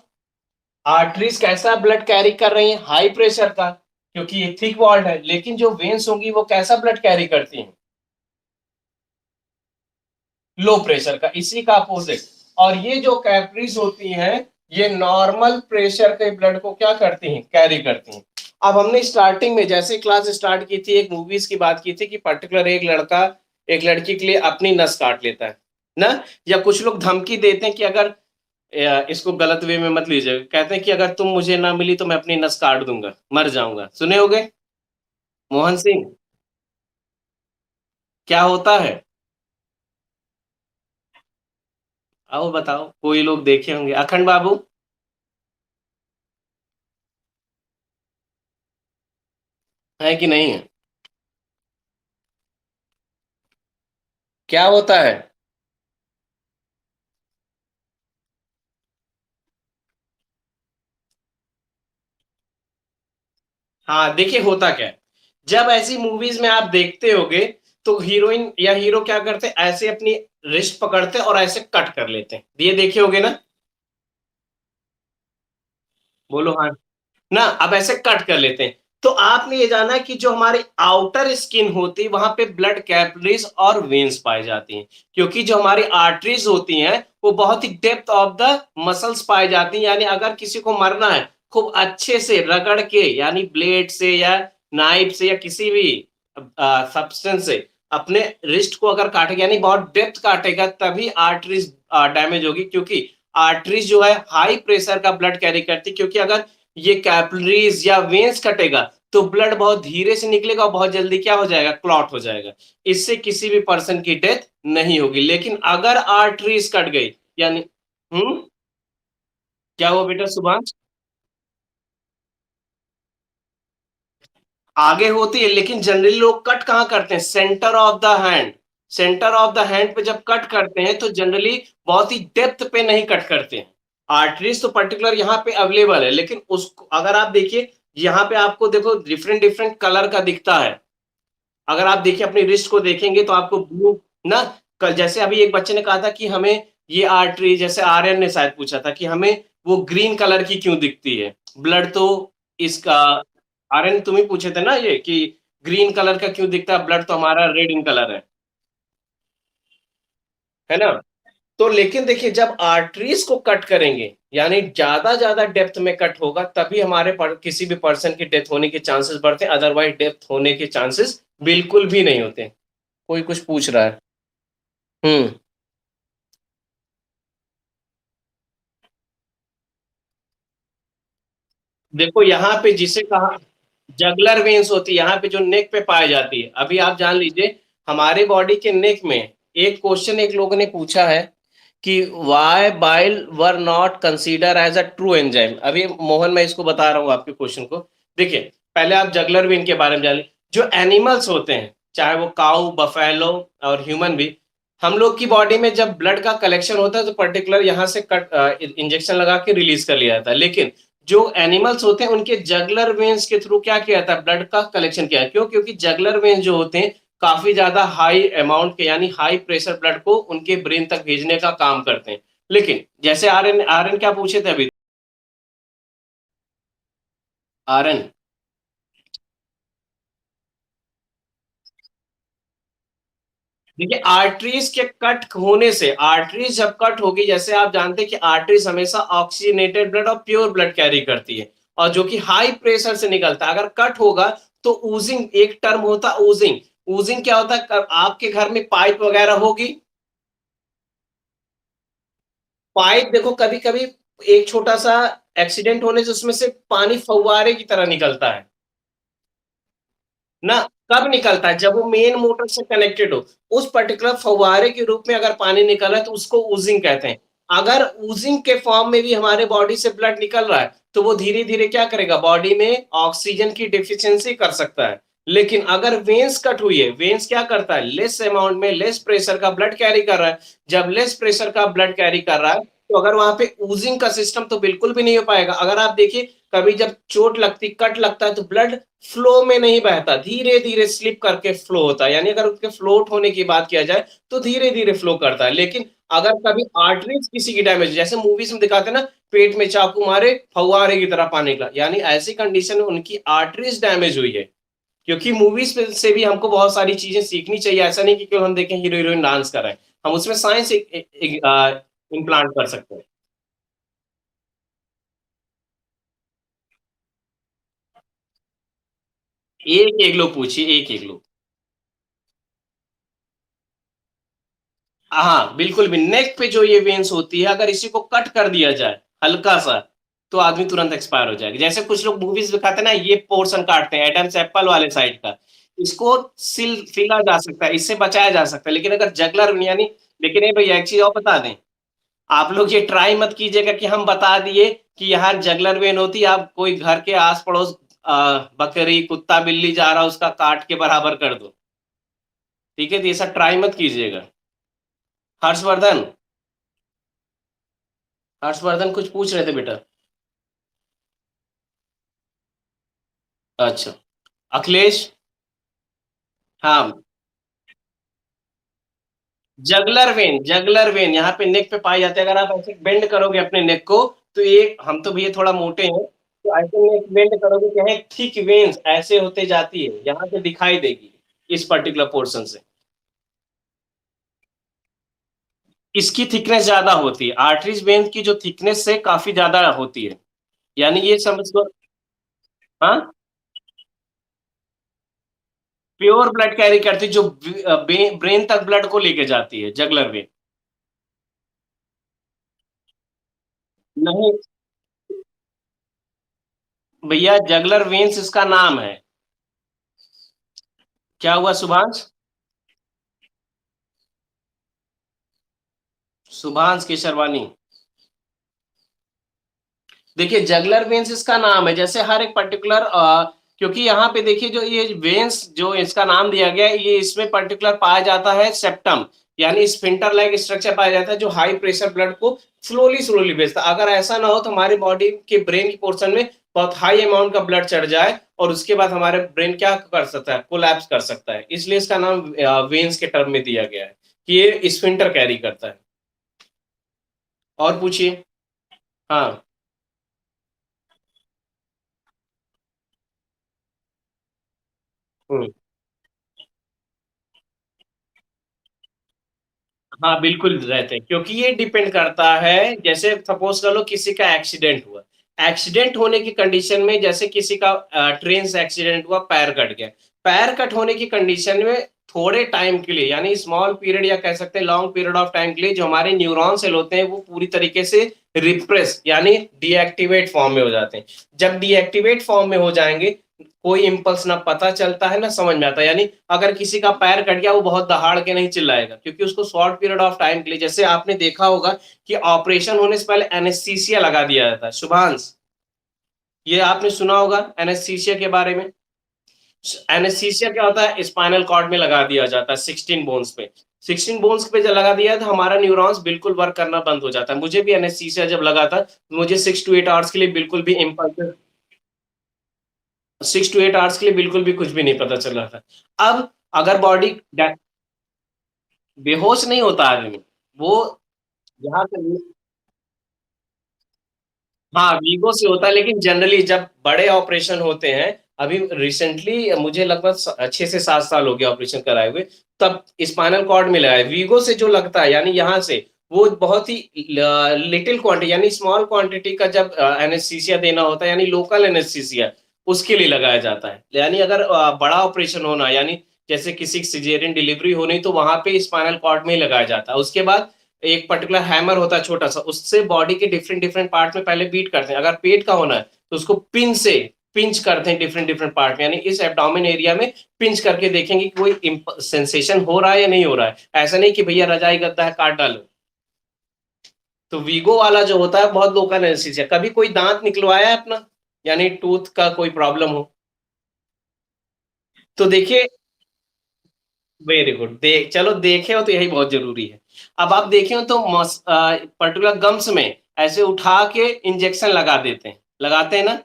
आर्टरीज कैसा ब्लड कैरी कर रही है, हाई प्रेशर का, क्योंकि ये थिक वॉल्ड है, लेकिन जो वेन्स होंगी वो कैसा ब्लड कैरी करती हैं, लो प्रेशर का, इसी का अपोजिट। और ये जो कैपिलरीज होती हैं ये नॉर्मल प्रेशर के ब्लड को क्या करती हैं, कैरी करती हैं। अब हमने स्टार्टिंग में जैसे क्लास स्टार्ट की थी, एक मूवीज की बात की थी कि पर्टिकुलर एक लड़का एक लड़की के लिए अपनी नस काट लेता है ना? या कुछ लोग धमकी देते हैं कि अगर इसको गलत वे में मत लीजिएगा, कहते हैं कि अगर तुम मुझे ना मिली तो मैं अपनी नस काट दूँगा, मर जाऊँगा। सुने होंगे मोहन सिंह, क्या होता है? आओ बताओ, कोई लोग देखे होंगे। अखंड बाबू, है कि नहीं है? क्या होता है? हाँ, देखिए होता क्या है, जब ऐसी मूवीज़ में आप देखते होंगे, तो हीरोइन या हीरो क्या करते हैं, ऐसे अपनी रिस्ट पकड़ते हैं और ऐसे कट कर लेते हैं। ये देखे होंगे ना? बोलो हाँ। ना अब ऐसे कट कर लेते हैं। तो आपने ये जाना कि जो हमारी आउटर स्किन होती है, वहाँ पे ब्लड कैपिलरीज़ और वेन्स पाए जाती हैं। क्योंकि जो हमारी आर्टरीज़ होती हैं, वो बहुत ही डेप्थ ऑफ द मसल्स पाई जाती हैं। यानी अगर किसी को मरना है, खूब अच्छे से रगड़ के यानी ब्लेड से या नाइफ से या किसी भी सब्सटेंस से अपने रिस्ट को अगर काटेगा यानी बहुत डेप्थ काटेगा तभी आर्टरीज़ डैमेज होगी क्योंकि आर्टरीज़ जो है हाई प्रेशर का ब्लड कैरी करती है क्योंकि अगर ये कैपिलरीज या वेन्स कटेगा तो ब्लड बहुत धीरे से निकलेगा और बहुत जल्दी क्या हो जाएगा क्लॉट हो जाएगा इससे किसी भी पर्सन की डेथ नहीं होगी लेकिन अगर आर्टरीज कट गई यानी क्या हुआ बेटा सुभाष आगे होती है लेकिन जनरली लोग कट कहाँ करते हैं centre of the hand centre of the hand पे जब कट करते हैं तो जनरली बहुत ही डेप्थ पे नहीं कट करते हैं आर्टरीज तो पर्टिकुलर यहाँ पे अवेलेबल है लेकिन उसको अगर आप देखिए यहाँ पे आपको देखो डिफरेंट डिफरेंट कलर का दिखता है अगर आप देखिए अपनी रिस्ट को देखेंगे तो आपको ब्लू ना कल जैसे अभी एक बच्चे ने कहा था कि हमें ये आर्टरी जैसे आर्यन ने शायद पूछा था कि हमें वो ग्रीन कलर की क्यों दिखती है ब्लड तो इसका आर्यन तुम ही पूछे थे ना ये कि ग्रीन कलर का क्यों दिखता है ब्लड तो हमारा रेड इन कलर है ना तो लेकिन देखिए जब आर्टरीज को कट करेंगे यानी ज्यादा डेप्थ में कट होगा तभी हमारे किसी भी पर्सन की डेथ होने के चांसेस बढ़ते हैं अदरवाइज डेथ होने के चांसेस बिल्कुल भी नहीं होते कोई कुछ पूछ रहा है हम्म देखो यहाँ पे जिसे कहा जगलर वेन्स होती है यहाँ पे जो नेक पे पाई जाती है अभी आप जान लीजिए हमारे बॉडी के नेक में एक क्वेश्चन एक लोगों ने पूछा है कि why bile were not consider as a true enzyme अभी मोहन मैं इसको बता रहा हूँ आपके क्वेश्चन को देखिए पहले आप जगलर वेन के बारे में जान लीजिए जो एनिमल्स होते हैं चाहे वो काऊ बफेलो और ह्यूमन भी हम लोग की बॉडी में जब ब्लड का कलेक्शन होता है तो पर्टिकुलर यहाँ से कट इंजेक्शन लगा के रिलीज कर लिया जाता है लेकिन जो एनिमल्स होते हैं उनके जगलर वेन्स के थ्रू क्या किया जाता है ब्लड का कलेक्शन किया क्यों क्योंकि जगलर वेन्स जो होते हैं काफी ज्यादा हाई अमाउंट के यानी हाई प्रेशर ब्लड को उनके ब्रेन तक भेजने का काम करते हैं लेकिन जैसे आरएन आरएन क्या पूछे थे अभी आरएन देखिए आर्टरीज के कट होने से आर्टरीज जब कट होगी जैसे आप जानते हैं कि आर्टरीज हमेशा ऑक्सीजनेटेड ब्लड और प्योर ब्लड कैरी करती है और जो कि हाई प्रेशर से निकलता है अगर कट होगा तो ऊजिंग एक टर्म होता है ऊजिंग ऊजिंग क्या होता है आपके घर में पाइप वगैरह होगी पाइप देखो कभी कभी एक छोटा सा एक्सीडेंट होने से उसमें से पानी फव्वारे की तरह निकलता है ना कब निकलता है जब वो मेन मोटर से कनेक्टेड हो उस पर्टिकुलर फव्वारे के रूप में अगर पानी निकल रहा है तो उसको ऊजिंग कहते हैं अगर ऊजिंग के फॉर्म में भी हमारे बॉडी से ब्लड निकल रहा है तो वो धीरे धीरे क्या करेगा बॉडी में ऑक्सीजन की डिफिशियंसी कर सकता है लेकिन अगर वेन्स कट हुई है वेन्स क्या करता है लेस अमाउंट में लेस प्रेशर का ब्लड कैरी कर रहा है जब लेस प्रेशर का ब्लड कैरी कर रहा है तो अगर वहां पे ऊजिंग का सिस्टम तो बिल्कुल भी नहीं हो पाएगा अगर आप देखिए कभी जब चोट लगती कट लगता है तो ब्लड फ्लो में नहीं बहता धीरे धीरे स्लिप करके फ्लो होता है यानी अगर उसके फ्लोट होने की बात किया जाए तो धीरे धीरे फ्लो करता है लेकिन अगर कभी आर्टरीज किसी की डैमेज जैसे मूवीज में दिखाते हैं ना पेट में चाकू मारे फव्वारे की तरह पानी का यानी ऐसी कंडीशन में उनकी आर्टरीज डैमेज हुई है क्योंकि मूवीज से भी हमको बहुत सारी चीजें सीखनी चाहिए ऐसा नहीं कि केवल हम देखें हीरो हीरोइन डांस कर रहे हैं हम उसमें साइंस इम्प्लांट कर सकते हैं एक एक लोग पूछिए एक एक लोग हाँ, बिल्कुल भी नेक पे जो ये वेन्स होती है, अगर इसी को कट कर दिया जाए, हल्का-सा, तो आदमी तुरंत एक्सपायर हो जाएगा। जैसे कुछ लोग मूवीज़ दिखाते हैं ना, ये पोर्शन काटते हैं, एडम्स एप्पल वाले साइड का, इसको सिला जा सकता है, इससे बचाया जा सकता है। लेकिन अगर जगलर यानी लेकिन ये भैया एक चीज़ और बता दें, आप लोग ये ट्राई मत कीजिएगा कि हम बता दिए कि यहाँ जगलर वेन होती है, आप कोई घर के आस-पड़ोस बकरी, कुत्ता, बिल्ली जा रहा है, उसका काट के बराबर कर दो। ठीक है? तो ये सब ट्राई मत कीजिएगा। हर्षवर्धन हर्षवर्धन कुछ पूछ रहे थे बेटा? अच्छा, अखिलेश? हाँ, जगलर वेन यहाँ पे नेक पे पाई जाती है। अगर आप ऐसे बेंड करोगे अपने नेक को, तो ये हम तो भैया थोड़ा मोटे हैं, तो ऐसे नेक बेंड करोगे क्या है थिक वेन्स ऐसे होते जाती है, यहाँ पे दिखाई देगी, इस पर्टिकुलर पोर्शन से। इसकी थिकनेस ज़्यादा होती है, आर्टरीज़ वेन की जो थिकनेस है काफ़ी ज़्यादा होती है। यानी ये समझ लो हाँ? प्योर ब्लड कैरी करती है जो ब्रेन तक ब्लड को लेके जाती है, जगलर वेन। नहीं, भैया जगलर वेन्स इसका नाम है। क्या हुआ शुभांश? शुभांश केशरवानी। देखिए जगलर वेन्स इसका नाम है, जैसे हर एक पर्टिकुलर क्योंकि यहाँ पे देखिए जो ये वेन्स जो इसका नाम दिया गया है, ये इसमें पर्टिकुलर पाया जाता है सेप्टम, यानी स्फिंक्टर लाइक स्ट्रक्चर पाया जाता है जो हाई प्रेशर ब्लड को स्लोली स्लोली भेजता है। अगर ऐसा ना हो तो हमारी बॉडी के ब्रेन के पोर्शन में बहुत हाई अमाउंट का ब्लड चढ़ जाए और उसके बाद हमारे ब्रेन क्या कर सकता है, कोलैप्स कर सकता है। इसलिए इसका नाम वेन्स के टर्म में दिया गया है कि ये स्फिंक्टर कैरी करता है। और पूछिए। हाँ। हम्म। हाँ, बिल्कुल रहते हैं क्योंकि ये डिपेंड करता है जैसे सपोज़ कर लो किसी का एक्सीडेंट हुआ। एक्सीडेंट होने की कंडीशन में जैसे किसी का ट्रेन से एक्सीडेंट हुआ, पैर कट गया। पैर कट होने की कंडीशन में थोड़े टाइम के लिए यानी स्मॉल पीरियड या कह सकते हैं लॉन्ग पीरियड ऑफ टाइम के लिए जो हमारे न्यूरॉन सेल होते हैं वो पूरी तरीके से रिप्रेस यानी डीएक्टिवेट फॉर्म में हो जाते हैं। जब डीएक्टिवेट फॉर्म में हो जाएँगे कोई इम्पल्स ना पता चलता है ना समझ में आता है यानी अगर किसी का पैर कट गया वो बहुत दहाड़ के नहीं चिल्लाएगा क्योंकि उसको शॉर्ट पीरियड ऑफ टाइम के लिए जैसे आपने देखा होगा कि ऑपरेशन होने से पहले एनेस्थीसिया लगा दिया जाता है शुभांश ये आपने सुना होगा एनेस्थीसिया के बारे में एनेस्थीसिया क्या होता है स्पाइनल कॉर्ड में लगा दिया जाता है 16 बोन्स पे 16 बोन्स पे जब लगा दिया तो हमारा न्यूरॉन्स बिल्कुल वर्क करना बंद हो जाता है मुझे भी एनेस्थीसिया जब लगा था मुझे 6 to 8 आवर्स के लिए बिल्कुल भी इम्पल्स 6 to 8 आवर्स के लिए बिल्कुल भी कुछ भी नहीं पता चल रहा था अब अगर बॉडी बेहोश नहीं होता आदमी वो यहाँ पे हाँ वीगो से होता है लेकिन जनरली जब बड़े ऑपरेशन होते हैं अभी रिसेंटली मुझे लगभग 6 से 7 साल हो गए ऑपरेशन कराए हुए तब स्पाइनल कॉर्ड में लगा है वीगो से जो लगता है यानी यहाँ से वो बहुत ही लिटिल क्वांटिटी यानी स्मॉल क्वांटिटी का जब एनेस्थीसिया देना होता है यानी लोकल एनेस्थीसिया उसके लिए लगाया जाता है यानी अगर बड़ा ऑपरेशन होना यानी जैसे किसी सिजेरियन डिलीवरी होनी तो वहां पे स्पाइनल कॉर्ड में ही लगाया जाता है उसके बाद एक पर्टिकुलर हैमर होता है छोटा सा उससे बॉडी के डिफरेंट डिफरेंट पार्ट में पहले बीट करते हैं अगर पेट का होना है तो उसको पिंच करते हैं डिफरेंट डिफरेंट पार्ट में यानी इस एब्डोमेन एरिया में पिंच करके देखेंगे कि कोई सेंसेशन हो रहा है या नहीं हो रहा है ऐसा नहीं कि भैया रजाई गद्दा है काट डालो तो वीगो वाला जो होता है बहुत लोकल एनेस्थीसिया कभी कोई दांत निकलवाया है अपना यानी टूथ का कोई प्रॉब्लम हो तो देखिए वेरी गुड चलो देखे हो तो यही बहुत जरूरी है अब आप देखे हो तो पर्टिकुलर गम्स में ऐसे उठा के इंजेक्शन लगा देते हैं लगाते हैं ना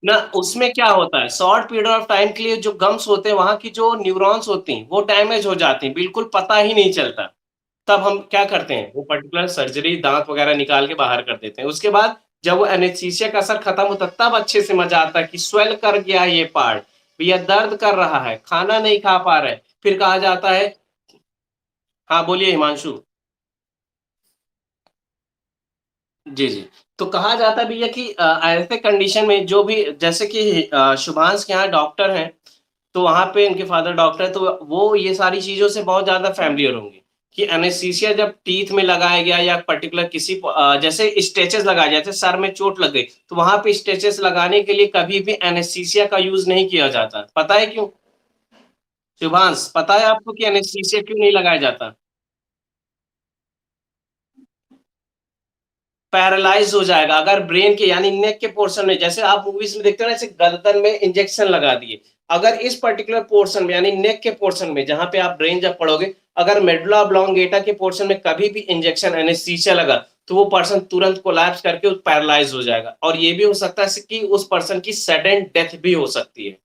ना उसमें क्या होता है शॉर्ट पीरियड ऑफ टाइम के लिए जो गम्स होते हैं वहां की जो न्यूरॉन्स होती हैं वो डैमेज हो जाती हैं बिल्कुल पता ही नहीं चलता तब हम क्या करते हैं वो पर्टिकुलर सर्जरी दांत वगैरह निकाल के बाहर कर देते हैं उसके बाद जब वो एनेस्थीसिया का असर खत्म होता है तब अच्छे से मजा आता है कि स्वेल कर गया है ये पार्ट भैया दर्द कर रहा है खाना नहीं खा पा रहे फिर कहा जाता है हाँ बोलिए हिमांशु जी जी तो कहा जाता है भैया कि ऐसे कंडीशन में जो भी जैसे कि शुभांश के यहाँ डॉक्टर हैं तो वहाँ पे उनके फादर डॉक्टर है, तो वो ये सारी चीज़ों से बहुत ज़्यादा फ़ैमिलियर होंगे कि एनेस्थीसिया जब टीथ में लगाया गया या पर्टिकुलर किसी जैसे स्टिचेज़ लगाए जाते हैं, सर में चोट लग गई, तो वहाँ पे स्टिचेज़ लगाने के लिए कभी भी एनेस्थीसिया का यूज़ नहीं किया जाता। पता है क्यों? शुभांश, पता है आपको कि एनेस्थीसिया क्यों नहीं लगाया जाता? पैरालाइज़ हो जाएगा अगर ब्रेन के यानी नेक के पोर्शन में जैसे आप मूवीज़ में देखते हो ना ऐसे गर्दन में इंजेक्शन लगा दिए। अगर इस पर्टिकुलर पोर्शन में यानी नेक के पोर्शन में जहाँ पे आप ब्रेन जब पढ़ोगे, अगर मेडुला ऑब्लोंगेटा के पोर्शन में कभी भी इंजेक्शन एनेस्थीसिया लगा, तो वो पर्सन तुरंत कोलैप्स करके पैरालाइज़ हो जाएगा और ये भी हो सकता है कि उस पर्सन की सडन डेथ भी हो सकती है।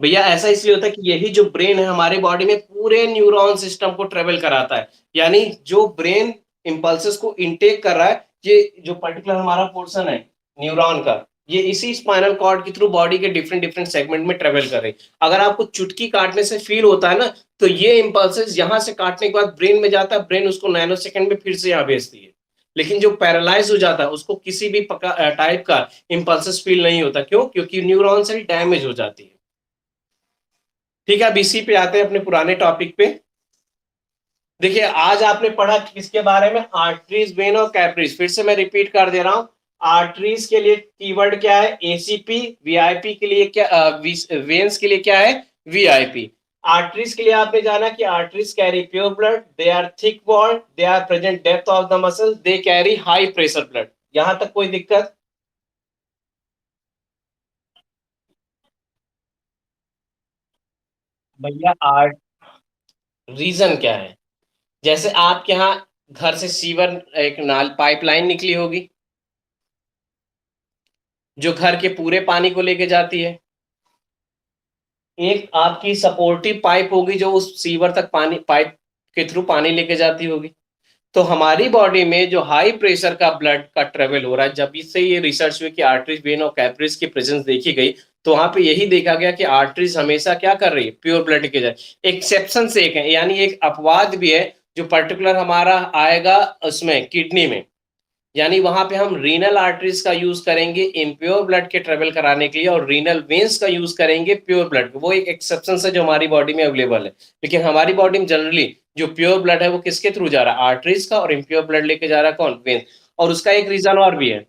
भैया ऐसा इसलिए होता है कि यही जो ब्रेन है हमारे बॉडी में पूरे न्यूरॉन सिस्टम को ट्रेवल कराता है। यानी जो ब्रेन इम्पल्सेस को इनटेक कर रहा है, ये जो पर्टिकुलर हमारा पोर्शन है न्यूरॉन का, ये इसी स्पाइनल कॉर्ड के थ्रू बॉडी के डिफरेंट डिफरेंट सेगमेंट में ट्रेवल कर रही है। अगर आपको चुटकी काटने से फील होता है ना, तो ये इम्पल्सेस यहाँ से काटने के बाद ब्रेन में जाता है, ब्रेन उसको नैनो सेकंड में फिर से यहाँ भेजती है। लेकिन जो पैरालाइज हो जाता है उसको किसी भी टाइप का इम्पल्सेस फील नहीं होता। क्यों? क्योंकि न्यूरॉन सेल डैमेज हो जाती है। ठीक है, अब इसी पे आते हैं अपने पुराने टॉपिक पे। देखिए आज आपने पढ़ा किसके बारे में? आर्टरीज, वेन और कैपरीज। फिर से मैं रिपीट कर दे रहा हूं। आर्टरीज के लिए कीवर्ड क्या है? एसीपी। वीआईपी के लिए क्या, वेन्स के लिए क्या है? वीआईपी। आर्टरीज के लिए आपने जाना कि arteries carry pure blood, they are thick walled, they are present depth of the muscle, they carry high pressure blood. यहां तक कोई दिक्कत? भैया आर्ट रीजन क्या है? जैसे आपके यहाँ घर से सीवर एक नाल पाइपलाइन निकली होगी जो घर के पूरे पानी को लेके जाती है। एक आपकी सपोर्टिव पाइप होगी जो उस सीवर तक पानी पाइप के थ्रू पानी लेके जाती होगी। तो हमारी बॉडी में जो हाई प्रेशर का ब्लड का ट्रेवल हो रहा है, जब इससे ये रिसर्च हुई कि आर्टरीज, वेन और कैपरीज की प्रेजेंस देखी गई, तो वहां पे यही देखा गया कि आर्टरीज हमेशा क्या कर रही है? प्योर ब्लड के जाए। एक्सेप्शन से एक है, यानी एक अपवाद भी है जो पर्टिकुलर हमारा आएगा उसमें किडनी में। यानी वहां पे हम रीनल आर्टरीज का यूज करेंगे इम्प्योर ब्लड के ट्रेवल कराने के लिए और रीनल वेन्स का यूज करेंगे प्योर ब्लड। वो एक एक्सेप्शन है जो हमारी बॉडी में अवेलेबल है। लेकिन हमारी बॉडी में जनरली जो प्योर ब्लड है वो किसके थ्रू जा रहा है? आर्टरीज का। और इम्प्योर ब्लड लेके जा रहा है कौन? वेन। और उसका एक रीजन और भी है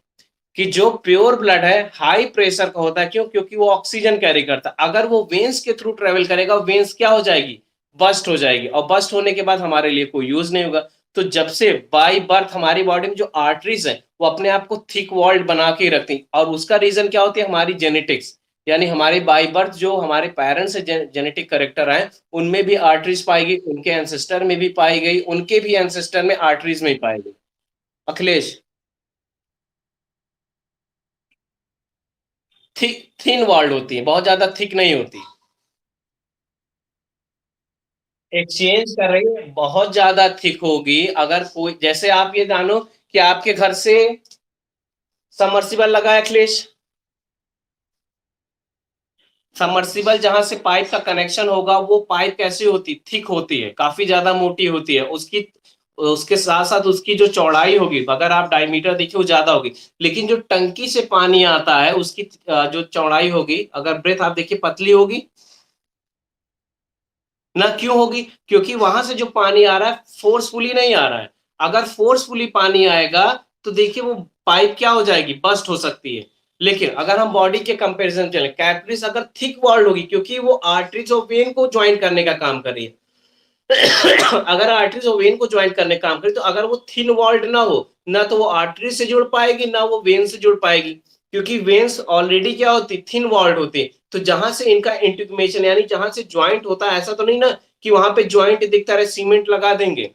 कि जो प्योर ब्लड है हाई प्रेशर का होता है। क्यों? क्योंकि वो ऑक्सीजन कैरी करता है। अगर वो वेन्स के थ्रू ट्रेवल करेगा, वेन्स क्या हो जाएगी? बस्ट हो जाएगी और बस्ट होने के बाद हमारे लिए कोई यूज नहीं होगा। तो जब से बाई बर्थ हमारी बॉडी में जो आर्टरीज है वो अपने आप को थिक वॉल्ड बना के रखती, और उसका रीजन क्या होती है? हमारी जेनेटिक्स। यानी हमारे बाई बर्थ जो हमारे पेरेंट्स से जेनेटिक करेक्टर आए, उनमें भी आर्टरीज पाई गई, उनके एंसेस्टर में भी पाई गई, उनके भी एंसेस्टर में आर्टरीज में ही पाई गई। अखिलेश, थिक थिन वॉल्ड होती है, बहुत ज्यादा थिक नहीं होती। एक्सचेंज कर रही है, बहुत ज्यादा थिक होगी। अगर कोई, जैसे आप ये जानो कि आपके घर से सबमर्सिबल लगा है अखिलेश, सबमर्सिबल जहां से पाइप का कनेक्शन होगा, वो पाइप कैसी होती? थिक होती है, काफी ज्यादा मोटी होती है। उसकी उसके साथ साथ उसकी जो चौड़ाई होगी, अगर आप डायमीटर देखिए वो ज्यादा होगी। लेकिन जो टंकी से पानी आता है उसकी जो चौड़ाई होगी, अगर ब्रेथ आप देखिए, पतली होगी ना। क्यों होगी? क्योंकि वहां से जो पानी आ रहा है फोर्सफुली नहीं आ रहा है। अगर फोर्सफुली पानी आएगा तो देखिए वो पाइप क्या हो जाएगी? बस्ट हो सकती है। लेकिन अगर हम बॉडी के कंपैरिजन चले, कैपिलरीज अगर थिक वॉल्ड होगी क्योंकि वो आर्टरीज और वेन को ज्वाइन करने का काम कर रही है। अगर आर्टरीज और वेन को ज्वाइन करने का काम करे, तो अगर वो थिन वॉल्ड ना हो, ना तो वो आर्टरी से जुड़ पाएगी ना वो वेन से जुड़ पाएगी। क्योंकि वेन्स ऑलरेडी क्या होती? थिन वॉल्ड होती। तो जहां से इनका इंटिग्मेशन यानी जहां से ज्वाइंट होता है, ऐसा तो नहीं ना कि वहां पे ज्वाइंट दिखता रहे, सीमेंट लगा देंगे।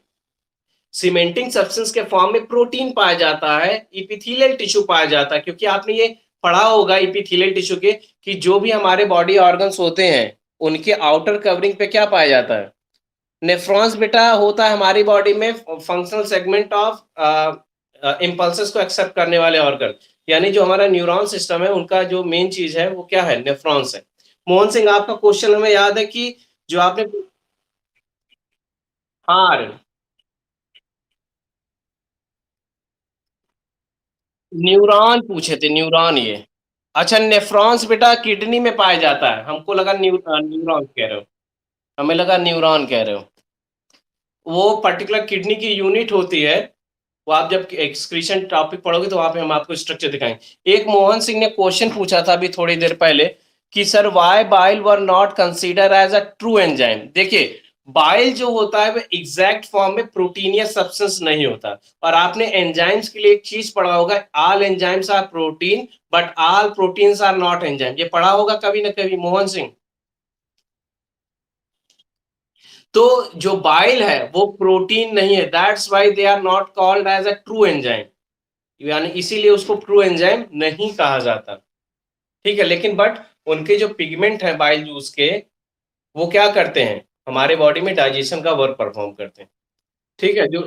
सीमेंटिंग सब्सटेंस के फॉर्म में प्रोटीन पाया जाता है, इपिथेलियल टिश्यू पाया जाता है। क्योंकि आपने ये पढ़ा होगा इपिथेलियल टिश्यू के कि जो भी हमारे बॉडी ऑर्गन्स होते हैं, उनके आउटर कवरिंग पे क्या पाया जाता है? नेफ्रॉन्स बेटा होता है हमारी बॉडी में फंक्शनल सेगमेंट ऑफ इम्पल्सेस को एक्सेप्ट करने वाले ऑर्गन। यानी जो हमारा न्यूरॉन सिस्टम है उनका जो मेन चीज है वो क्या है? नेफ्रॉन्स है। मोहन सिंह, आपका क्वेश्चन हमें याद है कि जो आपने, हाँ, न्यूरॉन पूछे थे, न्यूरॉन ये। अच्छा, नेफ्रॉन्स बेटा किडनी में पाया जाता है, हमको लगा न्यूरॉन कह रहे हो, हमें लगा न्यूरॉन कह रहे हो। वो पर्टिकुलर किडनी की यूनिट होती है, वो आप जब एक्सक्रीशन टॉपिक पढ़ोगे तो वहां पे हम आपको स्ट्रक्चर दिखाएंगे। एक मोहन सिंह ने क्वेश्चन पूछा था अभी थोड़ी देर पहले कि sir why bile were not consider as a true enzyme. देखिए, बाइल जो होता है वो एग्जैक्ट फॉर्म में प्रोटीनियस सब्सटेंस नहीं होता। और आपने एंजाइम्स के लिए एक चीज पढ़ा होगा, all enzymes are protein but all proteins are not enzyme. ये पढ़ा होगा कभी ना कभी मोहन सिंह। तो जो बाइल है वो प्रोटीन नहीं है, that's why they are not called as a true enzyme, यानी इसीलिए उसको ट्रू एंजाइम नहीं कहा जाता। ठीक है, लेकिन बट उनके जो पिगमेंट है बाइल जूस के, वो क्या करते हैं, हमारे बॉडी में डाइजेशन का वर्क परफॉर्म करते हैं। ठीक है जो,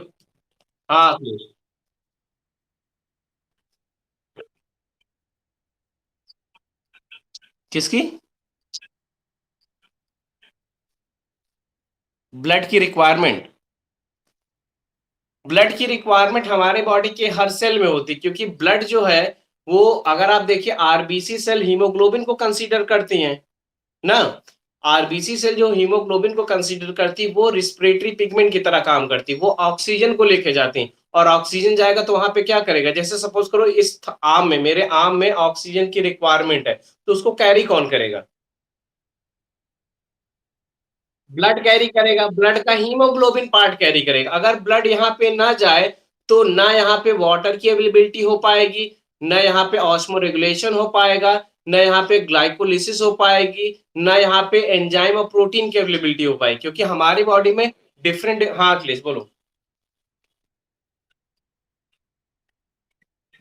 हाँ अखिलेश। किसकी? ब्लड की रिक्वायरमेंट? ब्लड की रिक्वायरमेंट हमारे बॉडी के हर सेल में होती है, क्योंकि ब्लड जो है वो, अगर आप देखिए आरबीसी सेल हीमोग्लोबिन को कंसीडर करती हैं ना। आरबीसी सेल जो हीमोग्लोबिन को कंसीडर करती है वो रिस्पिरेटरी पिगमेंट की तरह काम करती है, वो ऑक्सीजन को लेके जाती है। और ऑक्सीजन जाएगा तो वहां पे क्या करेगा, जैसे सपोज करो इस आर्म में, मेरे आर्म में ऑक्सीजन की रिक्वायरमेंट है, तो उसको कैरी कौन करेगा? ब्लड कैरी करेगा, ब्लड का हीमोग्लोबिन पार्ट कैरी करेगा। अगर ब्लड यहाँ पे ना जाए तो ना यहाँ पे वाटर की अवेलेबिलिटी हो पाएगी, ना यहाँ पे ऑस्मो रेगुलेशन हो पाएगा, ना यहाँ पे ग्लाइकोलिसिस हो पाएगी, ना यहाँ पे एंजाइम और प्रोटीन की अवेलेबिलिटी हो पाएगी, क्योंकि हमारी बॉडी में डिफरेंट। हाँ अखिलेश बोलो।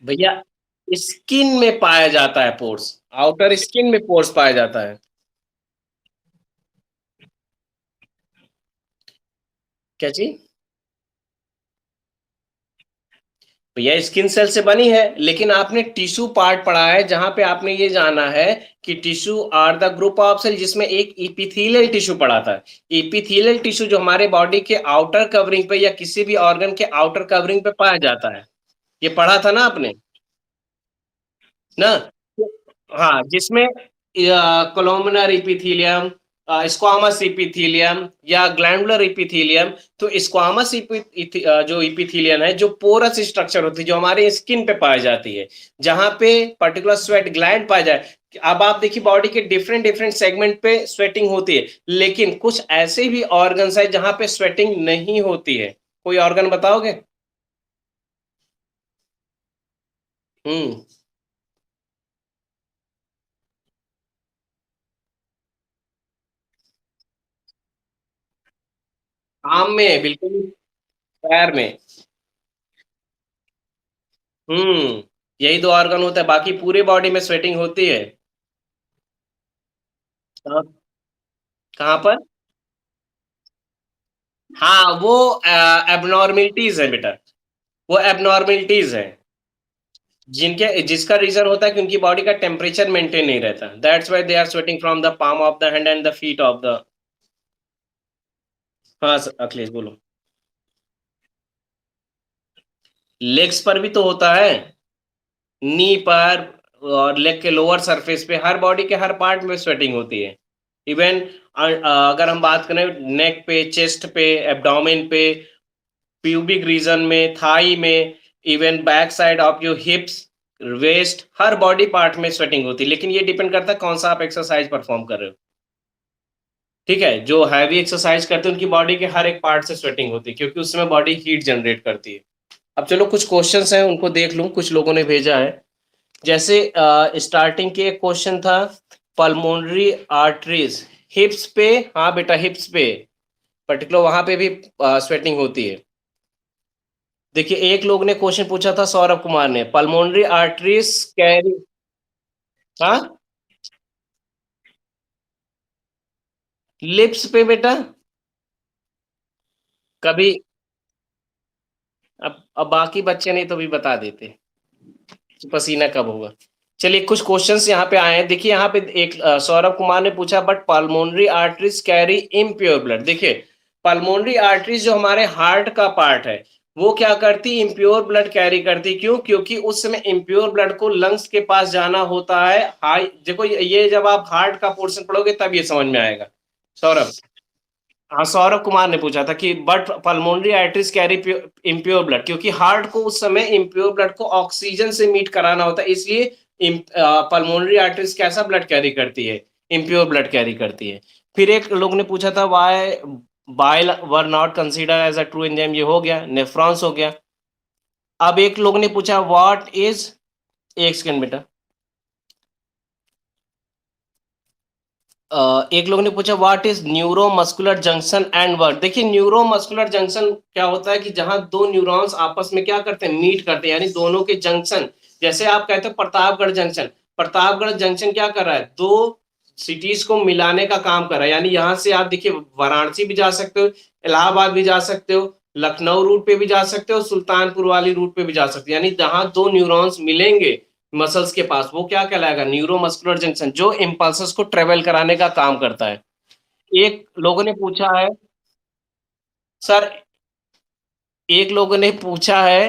भैया, स्किन में पाया जाता है पोर्स, आउटर स्किन में पोर्स पाया जाता है। क्या चीज? भैया स्किन सेल से बनी है, लेकिन आपने टिश्यू पार्ट पढ़ा है जहां पे आपने ये जाना है कि tissue are the group of cell, जिसमें एक इपिथेलियल टिश्यू पढ़ा था। इपिथेलियल टिश्यू जो हमारे बॉडी के आउटर कवरिंग पे या किसी भी ऑर्गन के आउटर कवरिंग पे पाया जाता है। ये पढ़ा था ना आपने, ना? हाँ, जिसमें कोलोमनर इपिथेलियम, स्क्वामस इपिथेलियम या ग्लैंडुलर इपिथेलियम। तो स्क्वामस जो इपिथेलियम है, जो पोरस स्ट्रक्चर होती है, जो हमारे स्किन पे पाई जाती है, जहां पे पर्टिकुलर स्वेट ग्लैंड पाया जाए। अब आप देखिए बॉडी के डिफरेंट डिफरेंट सेगमेंट पे स्वेटिंग होती है, लेकिन कुछ ऐसे भी ऑर्गन्स है जहां पे स्वेटिंग नहीं होती है। कोई ऑर्गन बताओगे? हम्म। आम में बिल्कुल, पैर में। हम्म, यही दो ऑर्गन होता है, बाकी पूरे बॉडी में स्वेटिंग होती है। कहाँ? कहाँ पर? हाँ, वो एबनॉर्मेलिटीज है बेटा, वो एबनॉर्मेलिटीज है, जिनके जिसका रीजन होता है कि उनकी बॉडी का टेम्परेचर मेंटेन नहीं रहता, that's why they are sweating from the palm of the hand and the feet of the. हाँ अखिलेश बोलो। लेग्स पर भी तो होता है, नी पर और लेग के लोअर सरफेस पे, हर बॉडी के हर पार्ट में स्वेटिंग होती है। इवन अगर हम बात करें नेक पे, चेस्ट पे, एब्डोमेन पे, प्यूबिक रीजन में, थाई में, even back side of your hips, waist, हर बॉडी पार्ट में स्वेटिंग होती है। लेकिन ये डिपेंड करता है कौन सा आप एक्सरसाइज परफॉर्म कर रहे हो। ठीक है, जो हैवी एक्सरसाइज करते हैं उनकी बॉडी के हर एक पार्ट से स्वेटिंग होती है, क्योंकि उसमें बॉडी हीट जनरेट करती है। अब चलो कुछ क्वेश्चंस हैं उनको देख लूं, कुछ लोगों ने भेजा है। जैसे स्टार्टिंग के एक क्वेश्चन था, पल्मोनरी आर्टरीज हिप्स पे। हाँ बेटा, हिप्स पे पर्टिकुलर वहां पे भी स्वेटिंग होती है। देखिए, एक लोग ने क्वेश्चन पूछा था, सौरभ कुमार ने, पल्मोनरी आर्टरीज कैरी। हाँ, लिप्स पे बेटा। कभी, अब बाकी बच्चे नहीं तो भी बता देते कि पसीना कब होगा। चलिए कुछ क्वेश्चंस यहाँ पे आए हैं, देखिए यहाँ पे एक सौरभ कुमार ने पूछा, but pulmonary arteries carry impure blood. देखिए, पल्मोनरी आर्टरीज जो हमारे हार्ट का पार्ट है, वो क्या करती, इम्प्योर ब्लड कैरी करती। क्यों? क्योंकि उस समय इम्प्योर ब्लड को लंग्स के पास जाना होता है। हाई, देखो ये जब आप हार्ट का पोर्शन पढ़ोगे तब ये समझ में आएगा। सौरभ, हाँ सौरभ कुमार ने पूछा था कि but pulmonary arteries carry impure blood, क्योंकि हार्ट को उस समय इम्प्योर ब्लड को ऑक्सीजन से मीट कराना होता है, इसलिए पल्मोनरी आर्टरीज कैसा ब्लड कैरी करती है, इम्प्योर ब्लड कैरी करती है। फिर एक लोग ने पूछा था why bile were not consider as a true enzyme, ये हो गया, नेफ्रॉन्स हो गया। अब एक लोग ने पूछा व्हाट इज, एक सेकंड बेटा, एक लोग ने पूछा what is neuromuscular junction and work. देखिए न्यूरोमस्कुलर जंक्शन क्या होता है कि जहां दो न्यूरॉन्स आपस में क्या करते हैं, मीट करते हैं, यानी दोनों के जंक्शन। जैसे आप कहते हैं प्रतापगढ़ जंक्शन, प्रतापगढ़ जंक्शन क्या कर रहा है, दो सिटीज को मिलाने का काम कर रहा है। यानी यहां से आप देखिए वाराणसी भी जा सकते हो, इलाहाबाद भी जा सकते हो, लखनऊ रूट पे भी जा सकते हो, सुल्तानपुर वाली रूट पे भी जा सकते हो। यानी जहां दो न्यूरॉन्स मिलेंगे मसल्स के पास, वो क्या कहलाएगा, न्यूरोमस्कुलर जंक्शन, जो इम्पल्सेस को ट्रेवल कराने का काम करता है। एक लोगों ने पूछा है सर, एक लोगों ने पूछा है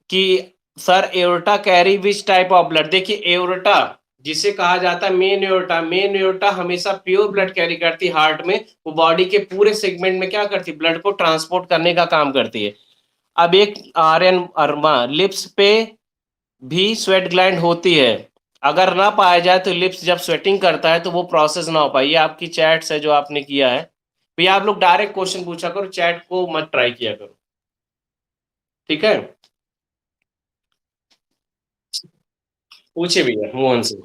कि sir aorta carry which type of blood. देखिए एओर्टा जिसे कहा जाता है मेन एओर्टा, मेन एओर्टा हमेशा प्योर ब्लड कैरी करती है हार्ट में। वो बॉडी के पूरे सेगमेंट में क्या करती है, ब्लड को ट्रांसपोर्ट करने का काम करती है। अब एक आर्यन वर्मा, लिप्स पे भी स्वेट ग्लैंड होती है, अगर ना पाया जाए तो लिप्स जब स्वेटिंग करता है तो वो प्रोसेस ना हो पाए। ये आपकी चैट्स है जो आपने किया है भैया, आप लोग डायरेक्ट क्वेश्चन पूछा करो, चैट को मत ट्राई किया करो, ठीक है। पूछे भैया मोहन से।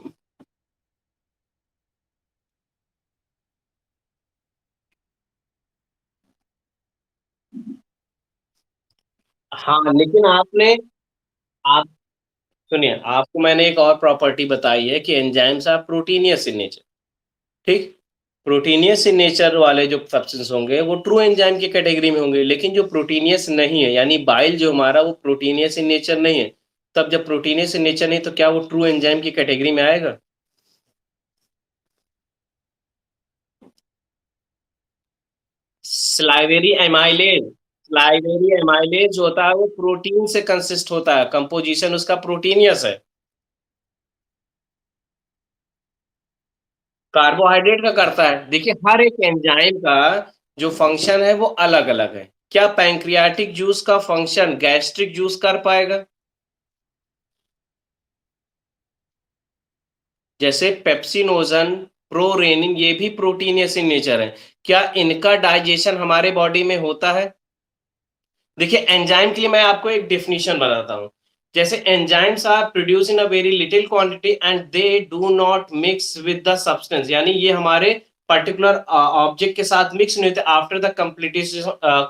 हाँ लेकिन आपने, आप सुनिए, आपको मैंने एक और प्रॉपर्टी बताई है कि enzymes are proteinous in nature, ठीक। प्रोटीनियस इन नेचर वाले जो सब्सटेंस होंगे वो ट्रू एंजाइम की कैटेगरी में होंगे, लेकिन जो प्रोटीनियस नहीं है, यानी बाइल जो हमारा वो प्रोटीनियस इन नेचर नहीं है, तब जब प्रोटीनियस इन नेचर नहीं तो क्या वो ट्रू एंजाइम की कैटेगरी में आएगा? स्लाइवेरी एमाइलेज, स्लाइवेरी एमाइलेज जो होता है वो प्रोटीन से कंसिस्ट होता है, कंपोजिशन उसका प्रोटीनियस है। कार्बोहाइड्रेट का करता है। देखिए हर एक एंजाइम का जो फंक्शन है वो अलग अलग है। क्या पैंक्रियाटिक जूस का फंक्शन गैस्ट्रिक जूस कर पाएगा? जैसे पेप्सिनोजन, प्रोरेनिन, ये भी प्रोटीनियस इन नेचर है। क्या इनका डाइजेशन हमारे बॉडी में होता है? देखिए एंजाइम के लिए मैं आपको एक डेफिनेशन बताता हूँ। जैसे enzymes are produce in a very little quantity and they do not mix with the substance, यानी ये हमारे पर्टिकुलर ऑब्जेक्ट के साथ मिक्स नहीं होते। After the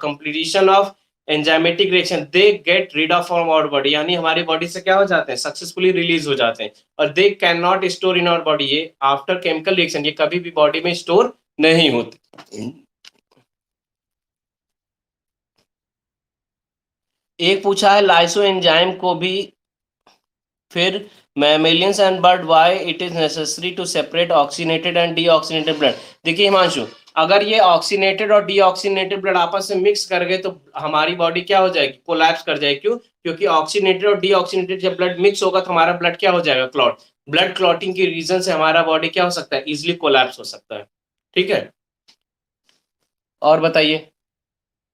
completion of enzymatic reaction they get rid of from our body, यानी हमारी body से क्या हो जाते हैं, सक्सेसफुली रिलीज हो जाते हैं। और they can not store in our body, ये आफ्टर केमिकल रिएक्शन ये कभी भी बॉडी में स्टोर नहीं होते। एक पूछा है लाइसो एंजाइम को भी, फिर mammalians and bird why it is necessary to separate oxygenated and deoxygenated blood। देखिए हिमांशु, अगर ये ऑक्सीनेटेड और डीऑक्सीनेटेड ब्लड आपस में मिक्स कर गए तो हमारी बॉडी क्या हो जाएगी, कोलैप्स कर जाएगी। क्यों? क्योंकि ऑक्सीनेटेड और डीऑक्सीनेटेड जब ब्लड मिक्स होगा तो हमारा ब्लड क्या हो जाएगा, क्लॉट। ब्लड क्लॉटिंग की रीजन से हमारा बॉडी क्या हो सकता है, इजिली कोलैप्स हो सकता है, ठीक है। और बताइए।